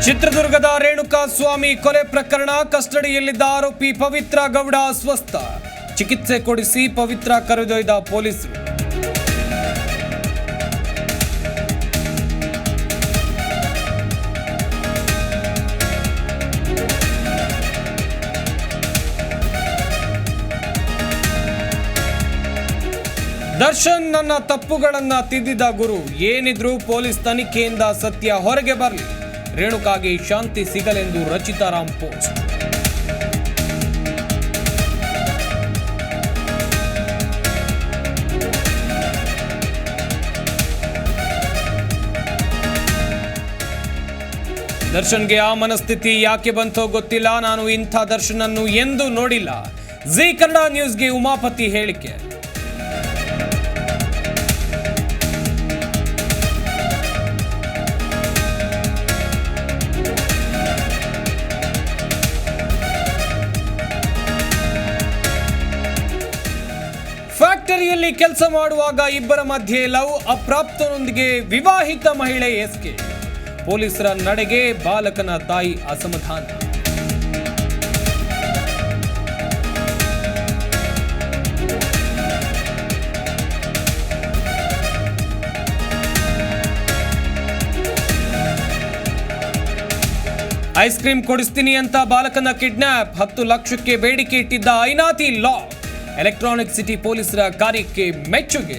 ಚಿತ್ರದುರ್ಗದ ರೇಣುಕಾ ಸ್ವಾಮಿ ಕೊಲೆ ಪ್ರಕರಣ ಕಸ್ಟಡಿಯಲ್ಲಿದ್ದ ಆರೋಪಿ ಪವಿತ್ರ ಗೌಡ ಅಸ್ವಸ್ಥ. ಚಿಕಿತ್ಸೆ ಕೊಡಿಸಿ ಪವಿತ್ರ ಕರೆದೊಯ್ದ ಪೊಲೀಸರು. ದರ್ಶನ್ ನನ್ನ ತಪ್ಪುಗಳನ್ನ ತಿದ್ದಿದ ಗುರು, ಏನಿದ್ರು ಪೊಲೀಸ್ ತನಿಖೆಯಿಂದ ಸತ್ಯ ಹೊರಗೆ ಬರಲಿ. ರೇಣುಕಾಗೆ ಶಾಂತಿ ಸಿಗಲೆಂದು ರಚಿತಾ ರಾಮ್ ಪೋಸ್ಟ್. ದರ್ಶನ್ಗೆ ಆ ಮನಸ್ಥಿತಿ ಯಾಕೆ ಬಂತೋ ಗೊತ್ತಿಲ್ಲ. ನಾನು ಇಂಥ ದರ್ಶನ್ ಅನ್ನು ಎಂದೂ ನೋಡಿಲ್ಲ. ಜಿ ಕನ್ನಡ ನ್ಯೂಸ್ಗೆ ಉಮಾಪತಿ ಹೇಳಿಕೆ. ಫ್ಯಾಕ್ಟರಿಯಲ್ಲಿ ಕೆಲಸ ಮಾಡುವಾಗ ಇಬ್ಬರ ಮಧ್ಯೆ ಲವ್, ಅಪ್ರಾಪ್ತನೊಂದಿಗೆ ವಿವಾಹಿತ ಮಹಿಳೆ ಎಸ್ಕೆ. ಪೊಲೀಸರ ನಡೆಗೆ ಬಾಲಕನ ತಾಯಿ ಅಸಮಾಧಾನ. ಐಸ್ ಕ್ರೀಮ್ ಕೊಡಿಸ್ತೀನಿ ಅಂತ ಬಾಲಕನ ಕಿಡ್ನಾಪ್. 10 ಲಕ್ಷಕ್ಕೆ ಬೇಡಿಕೆ ಇಟ್ಟಿದ್ದ ಐನಾತಿ ಲಾಕ್. ಎಲೆಕ್ಟ್ರಾನಿಕ್ ಸಿಟಿ ಪೊಲೀಸರ ಕಾರ್ಯಕ್ಕೆ ಮೆಚ್ಚುಗೆ.